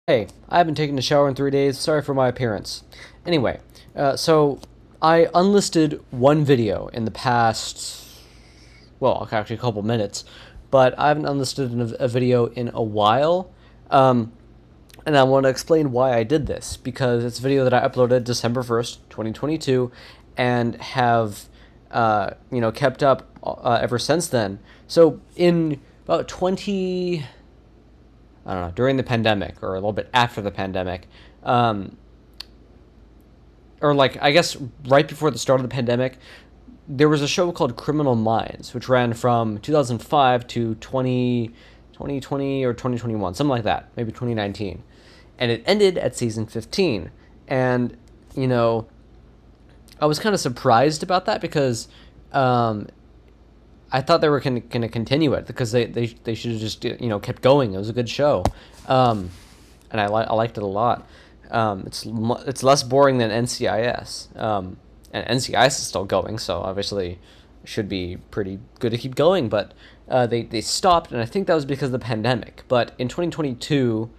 Hey, I haven't taken a shower in 3 days. Sorry for my appearance. Anyway, so I unlisted one video in the past, well, actually a couple minutes, but I haven't unlisted a video in a while. Um, and I want to explain why I did this because it's a video that I uploaded December 1st, 2022, and have kept up ever since then. So in about 20, I don't know, during the pandemic or a little bit after the pandemic, um, or like I guess right before the start of the pandemic, there was a show called Criminal Minds, which ran from 2005 to 2020 or 2021, something like that, maybe 2019. And it ended at season 15. And, you know, I was kind of surprised about that because I thought they were going to continue it because they should have just kept going. It was a good show, and I liked it a lot. It's less boring than NCIS, and NCIS is still going, so obviously it should be pretty good to keep going. But they stopped, and I think that was because of the pandemic. But in 2022,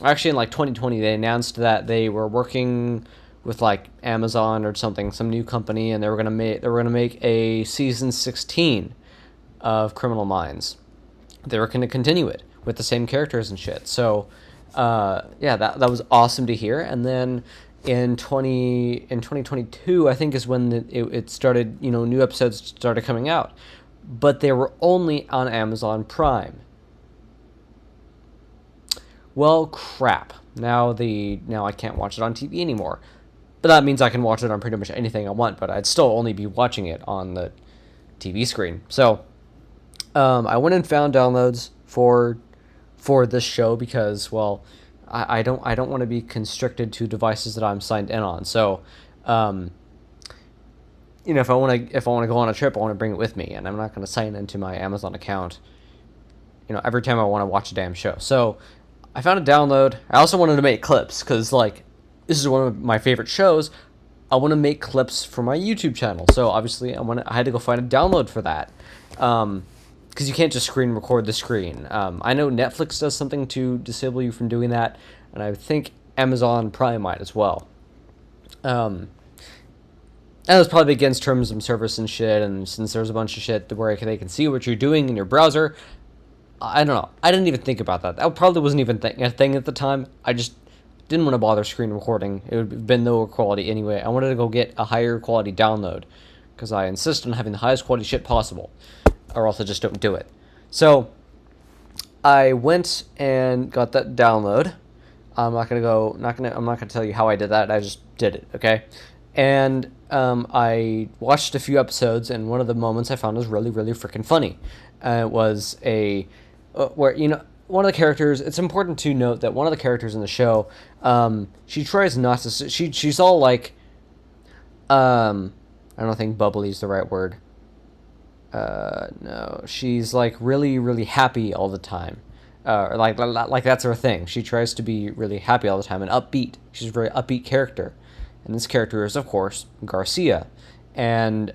actually in like 2020, they announced that they were working with like Amazon or something, some new company, and they were gonna make a season 16 of Criminal Minds. They were gonna continue it with the same characters and shit. So yeah, that was awesome to hear. And then in 2022, I think is when it started. New episodes started coming out, but they were only on Amazon Prime. Well, crap. Now I can't watch it on TV anymore. But that means I can watch it on pretty much anything I want, but I'd still only be watching it on the TV screen. So I went and found downloads for this show because, well, I don't want to be constricted to devices that I'm signed in on. So, if I want to go on a trip, I want to bring it with me, and I'm not going to sign into my Amazon account. Every time I want to watch a damn show. So I found a download. I also wanted to make clips because, like, this is one of my favorite shows. I want to make clips for my YouTube channel. So obviously, I had to go find a download for that. Because you can't just screen record the screen. I know Netflix does something to disable you from doing that, and I think Amazon Prime might as well. And it's probably against terms of service and shit, and since there's a bunch of shit where they can see what you're doing in your browser, I don't know. I didn't even think about that. That probably wasn't even a thing at the time. I just didn't want to bother screen recording. It would have been lower quality anyway. I wanted to go get a higher quality download because I insist on having the highest quality shit possible, or else I just don't do it. So I went and got that download. I'm not gonna tell you how I did that. I just did it. Okay, and I watched a few episodes, and one of the moments I found was really, really freaking funny. It was where one of the characters. It's important to note that one of the characters in the show, she tries not to. She's all like, I don't think bubbly is the right word. No, she's like really, really happy all the time. Like that's her thing. She tries to be really happy all the time and upbeat. She's a very upbeat character, and this character is, of course, Garcia, and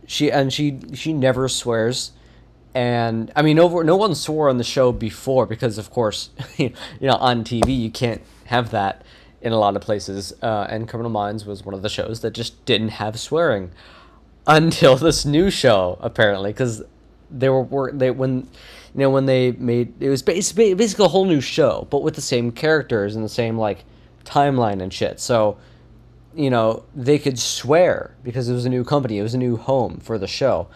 she never swears. And I mean, no one swore on the show before because, of course, on TV you can't have that in a lot of places. And Criminal Minds was one of the shows that just didn't have swearing until this new show, apparently, because when they made it was basically a whole new show, but with the same characters and the same like timeline and shit. So they could swear because it was a new company, it was a new home for the show.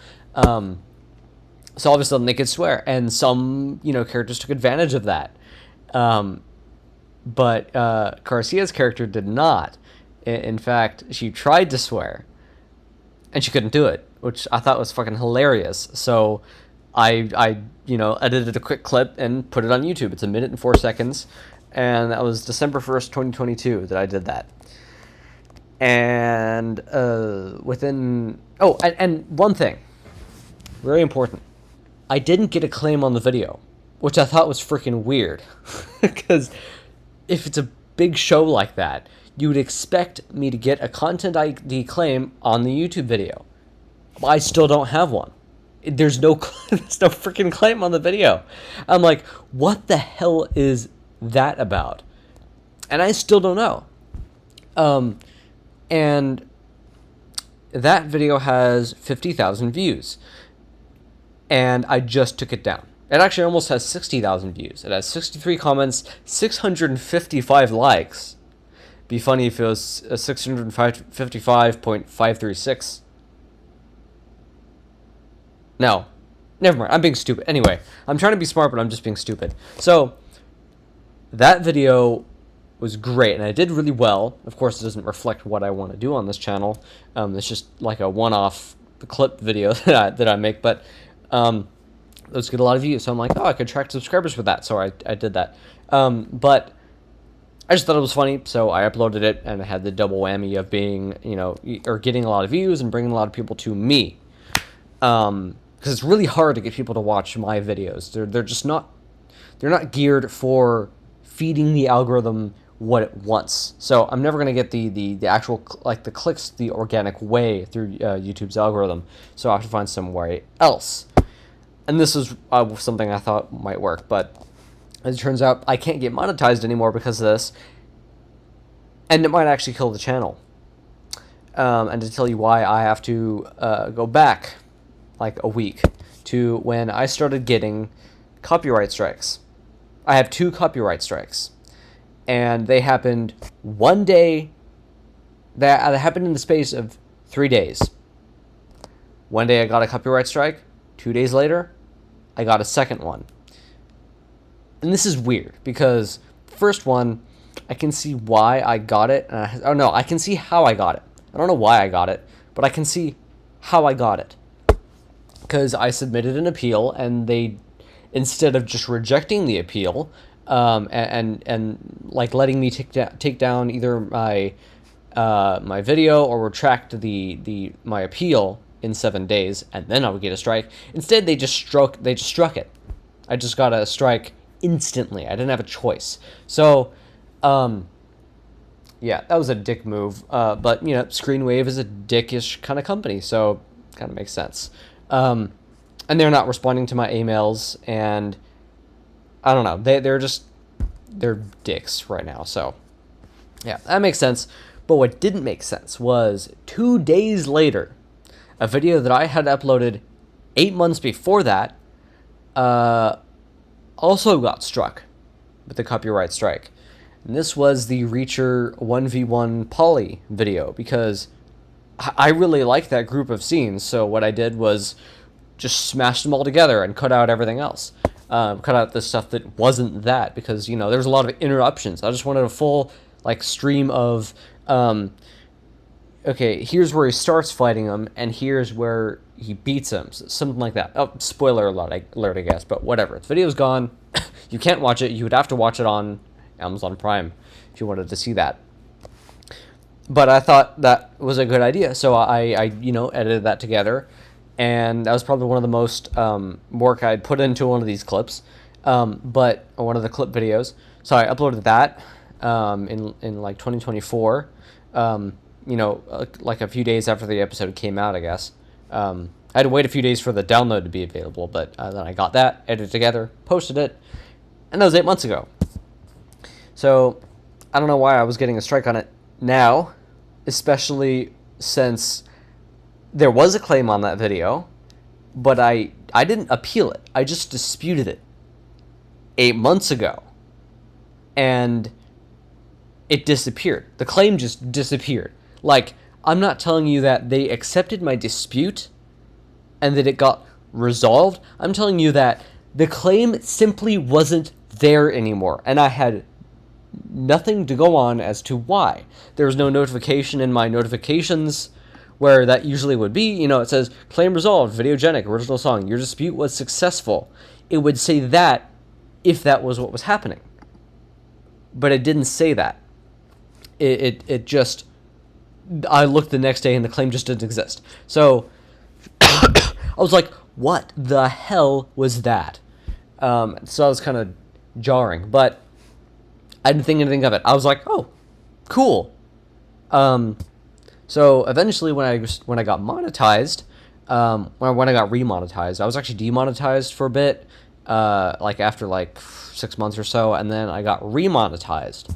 So all of a sudden they could swear, and some characters took advantage of that. But Garcia's character did not. In fact, she tried to swear, and she couldn't do it, which I thought was fucking hilarious. So I edited a quick clip and put it on YouTube. It's 1 minute and 4 seconds, and that was December 1st, 2022 that I did that. And and one thing, very important, I didn't get a claim on the video, which I thought was freaking weird, because if it's a big show like that, you would expect me to get a content ID claim on the YouTube video. I still don't have one. There's no freaking claim on the video. I'm like, what the hell is that about? And I still don't know. And that video has 50,000 views. And I just took it down. It actually almost has 60,000 views. It has 63 comments, 655 likes. Be funny if it was 655.536. No. Never mind. I'm being stupid. Anyway, I'm trying to be smart, but I'm just being stupid. So, that video was great, and I did really well. Of course, it doesn't reflect what I want to do on this channel. It's just like a one-off clip video that I make, but those get a lot of views. So I'm like, oh, I could attract subscribers with that. So I did that. But I just thought it was funny, so I uploaded it, and I had the double whammy of being, or getting a lot of views and bringing a lot of people to me. Because it's really hard to get people to watch my videos. They're just not, they're not geared for feeding the algorithm what it wants. So I'm never going to get the actual, like, the clicks the organic way through YouTube's algorithm. So I have to find some way else. And this is something I thought might work, but as it turns out, I can't get monetized anymore because of this, and it might actually kill the channel. And to tell you why, I have to go back like a week to when I started getting copyright strikes. I have 2 copyright strikes, and they happened one day. That happened in the space of 3 days. One day I got a copyright strike. 2 days later, I got a second one. And this is weird because the first one, I can see why I got it. I can see how I got it. I don't know why I got it, but I can see how I got it. Because I submitted an appeal, and they, instead of just rejecting the appeal, and like letting me take down either my my video or retract my appeal in 7 days, and then I would get a strike. Instead, they just struck it. I just got a strike instantly. I didn't have a choice. So, yeah, that was a dick move. But Screenwave is a dickish kind of company, so kind of makes sense. And they're not responding to my emails, and I don't know. They're dicks right now. So, yeah, that makes sense. But what didn't make sense was 2 days later, a video that I had uploaded 8 months before that also got struck with a copyright strike. And this was the Reacher 1v1 Poly video, because I really liked that group of scenes, so what I did was just smash them all together and cut out everything else. Cut out the stuff that wasn't that, because, there's a lot of interruptions. I just wanted a full, stream of, okay, here's where he starts fighting him, and here's where he beats him. Something like that. Oh, spoiler alert, I guess, but whatever. The video's gone. You can't watch it. You would have to watch it on Amazon Prime if you wanted to see that. But I thought that was a good idea, so I edited that together, and that was probably one of the most work I'd put into one of these clips, but one of the clip videos. So I uploaded that in 2024, like a few days after the episode came out, I guess. I had to wait a few days for the download to be available, but then I got that, edited it together, posted it, and that was 8 months ago. So I don't know why I was getting a strike on it now, especially since there was a claim on that video, but I didn't appeal it. I just disputed it 8 months ago, and it disappeared. The claim just disappeared. Like, I'm not telling you that they accepted my dispute and that it got resolved. I'm telling you that the claim simply wasn't there anymore, and I had nothing to go on as to why. There was no notification in my notifications where that usually would be. It says, claim resolved, Videogenic, original song, your dispute was successful. It would say that if that was what was happening. But it didn't say that. It just, I looked the next day and the claim just didn't exist. So I was like, what the hell was that? So I was kind of jarring, but I didn't think anything of it. I was like, oh, cool. So eventually when I got monetized, when I got remonetized, I was actually demonetized for a bit, like after like 6 months or so, and then I got remonetized,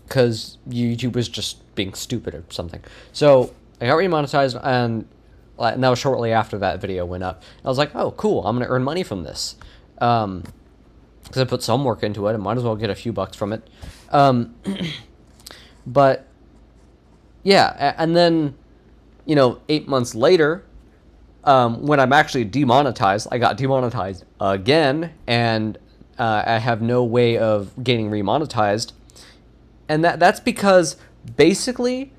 because YouTube was just being stupid or something. So I got remonetized, and that was shortly after that video went up. I was like, oh, cool, I'm gonna earn money from this, because I put some work into it. I might as well get a few bucks from it. But yeah, and then 8 months later, when I'm actually demonetized, I got demonetized again, and I have no way of getting remonetized, and that's because basically,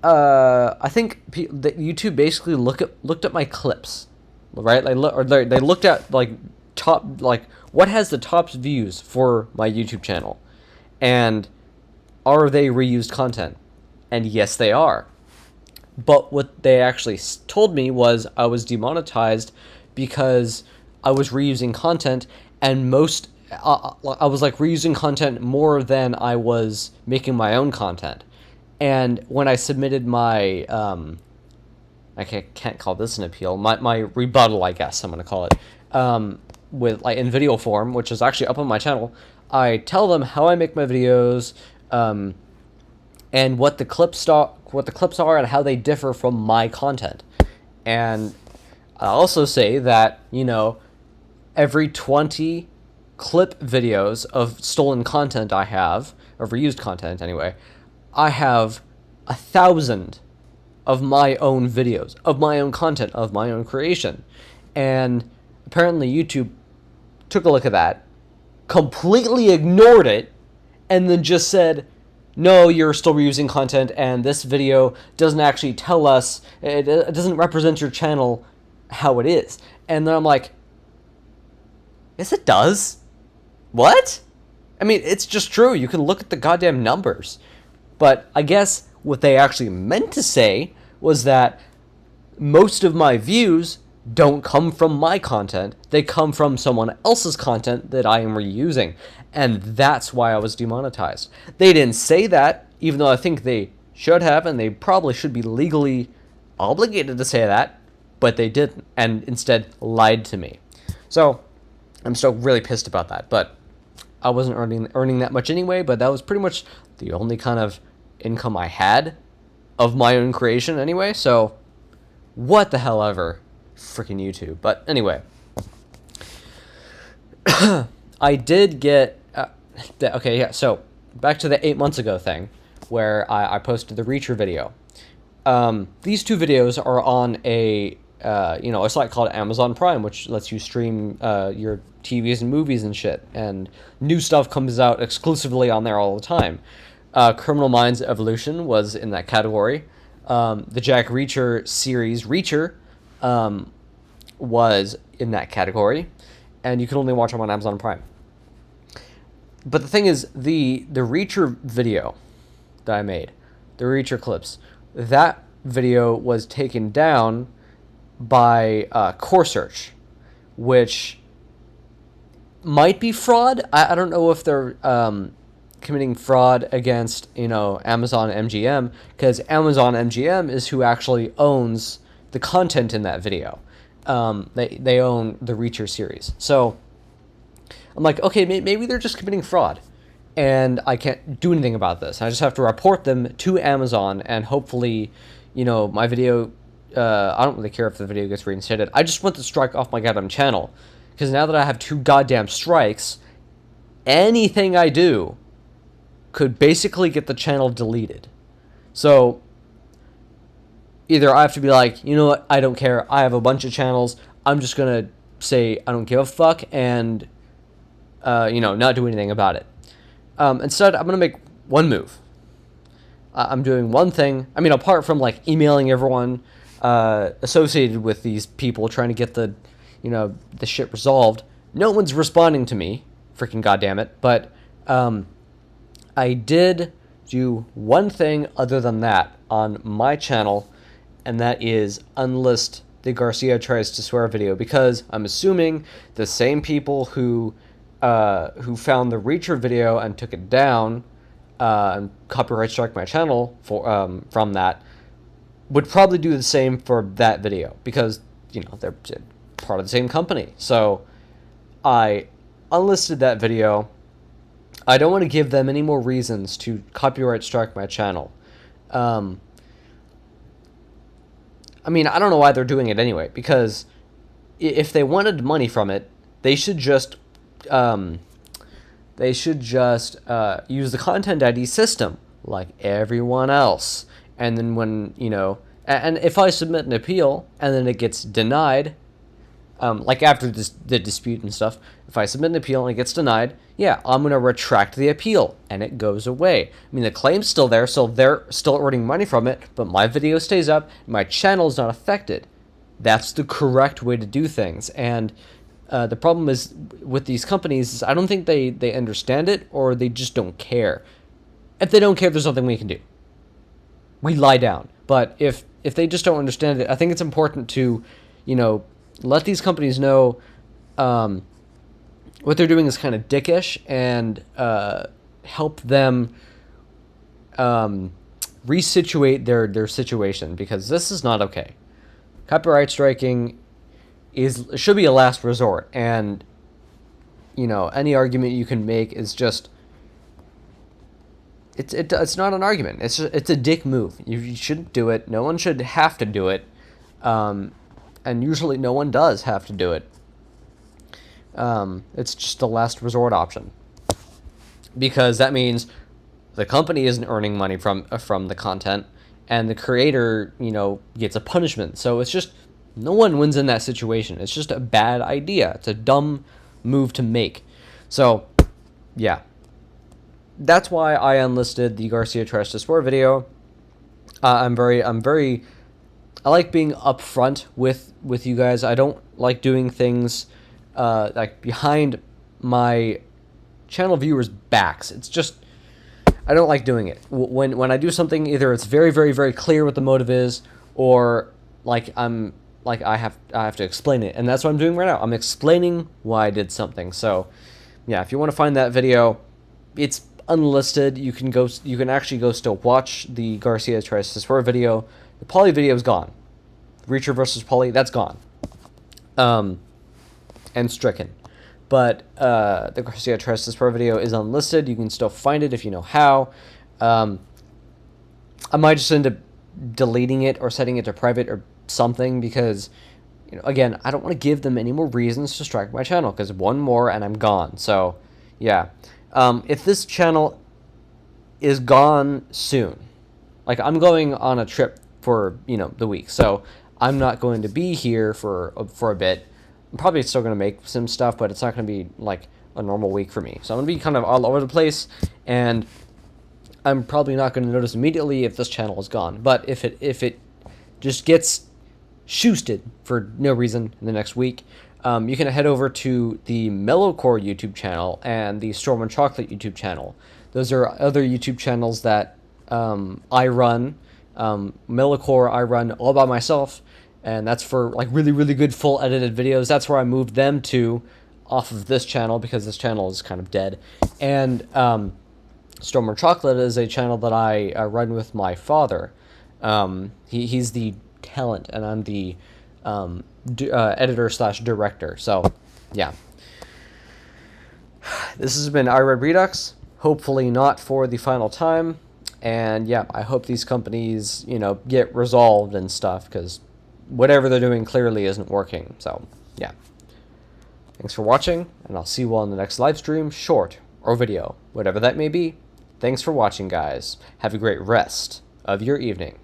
I think that YouTube basically looked at my clips, right? They looked at like what has the top views for my YouTube channel, and are they reused content? And yes, they are. But what they actually told me was I was demonetized because I was reusing content, and I was like reusing content more than I was making my own content. And when I submitted my I can't call this an appeal, my rebuttal, I guess I'm gonna call it, with like in video form, which is actually up on my channel, I tell them how I make my videos, and what the clips are and how they differ from my content. And I also say that, every 20 clip videos of stolen content I have, of reused content anyway, I have 1,000 of my own videos, of my own content, of my own creation. And apparently YouTube took a look at that, completely ignored it, and then just said, no, you're still reusing content, and this video doesn't actually tell us, it doesn't represent your channel how it is. And then I'm like, yes, it does. What? I mean, it's just true. You can look at the goddamn numbers. But I guess what they actually meant to say was that most of my views don't come from my content. They come from someone else's content that I am reusing. And that's why I was demonetized. They didn't say that, even though I think they should have, and they probably should be legally obligated to say that, but they didn't, and instead lied to me. So I'm still really pissed about that, but I wasn't earning that much anyway, but that was pretty much the only kind of income I had of my own creation anyway, so what the hell ever. Freaking YouTube. But anyway, I did get okay, yeah, so back to the 8 months ago thing where I posted the Reacher video. These two videos are on a site called Amazon Prime, which lets you stream your TVs and movies and shit, and new stuff comes out exclusively on there all the time. Criminal Minds Evolution was in that category. The Jack Reacher series Reacher was in that category, and you can only watch them on Amazon Prime. But the thing is, the Reacher video that I made, the Reacher clips, that video was taken down by Core Search, which might be fraud. I don't know if they're committing fraud against Amazon MGM, because Amazon MGM is who actually owns the content in that video. They own the Reacher series. So I'm like, okay, maybe they're just committing fraud, and I can't do anything about this. I just have to report them to Amazon, and hopefully, my video, I don't really care if the video gets reinstated. I just want the strike off my goddamn channel, because now that I have 2 goddamn strikes, anything I do could basically get the channel deleted. So either I have to be like, you know what, I don't care, I have a bunch of channels, I'm just gonna say I don't give a fuck, and not do anything about it. Instead, I'm gonna make one move. I'm doing one thing. I mean, apart from like emailing everyone associated with these people trying to get the shit resolved, no one's responding to me. Freaking goddamn it! But I did do one thing other than that on my channel, and that is unlist the Garcia Tries to Swear video, because I'm assuming the same people who found the Reacher video and took it down and copyright strike my channel from that would probably do the same for that video, because they're part of the same company. So I unlisted that video. I don't want to give them any more reasons to copyright strike my channel. I mean, I don't know why they're doing it anyway, because if they wanted money from it, they should just use the content ID system like everyone else. And then when, and if I submit an appeal and then it gets denied, like after the dispute and stuff, if I submit an appeal and it gets denied, yeah, I'm going to retract the appeal and it goes away. I mean, the claim's still there, so they're still earning money from it, but my video stays up, my channel's not affected. That's the correct way to do things. And the problem is with these companies is I don't think they understand it, or they just don't care. If they don't care, there's nothing we can do. We lie down. But if they just don't understand it, I think it's important to, let these companies know what they're doing is kind of dickish, and help them resituate their situation, because this is not okay. Copyright striking should be a last resort, and any argument you can make is just it's not an argument. It's a dick move. You shouldn't do it. No one should have to do it, and usually no one does have to do it. It's just a last resort option, because that means the company isn't earning money from the content, and the creator, gets a punishment. So it's just, no one wins in that situation. It's just a bad idea. It's a dumb move to make. So, yeah. That's why I unlisted the Garcia Trash to Sport video. I like being upfront with you guys. I don't like doing things like behind my channel viewers' backs. It's just, I don't like doing it. When I do something, either it's very, very, very clear what the motive is, or I have to explain it, and that's what I'm doing right now. I'm explaining why I did something. So, yeah, if you want to find that video, it's unlisted. You can actually go still watch the Garcia Tries to Swear video. The Poly video is gone. Reacher versus Poly, that's gone. And stricken. But the Garcia Tries to Swear video is unlisted. You can still find it if you know how. I might just end up deleting it or setting it to private or something, because again, I don't want to give them any more reasons to strike my channel, because one more and I'm gone. So yeah, if this channel is gone soon, like I'm going on a trip for the week, so I'm not going to be here for a bit. I'm probably still going to make some stuff, but it's not going to be like a normal week for me. So I'm going to be kind of all over the place, and I'm probably not going to notice immediately if this channel is gone. But if it just gets shoosted for no reason in the next week, you can head over to the Mellowcore YouTube channel and the Storm and Chocolate YouTube channel. Those are other YouTube channels that I run. Mellowcore I run all by myself, and that's for like really, really good full edited videos. That's where I moved them to off of this channel, because this channel is kind of dead. And Storm and Chocolate is a channel that I run with my father. He's the talent, and I'm the editor/director. So, yeah. This has been I Read Redux. Hopefully not for the final time. And yeah, I hope these companies, get resolved and stuff, because whatever they're doing clearly isn't working. So, yeah. Thanks for watching, and I'll see you all in the next live stream, short or video, whatever that may be. Thanks for watching, guys. Have a great rest of your evening.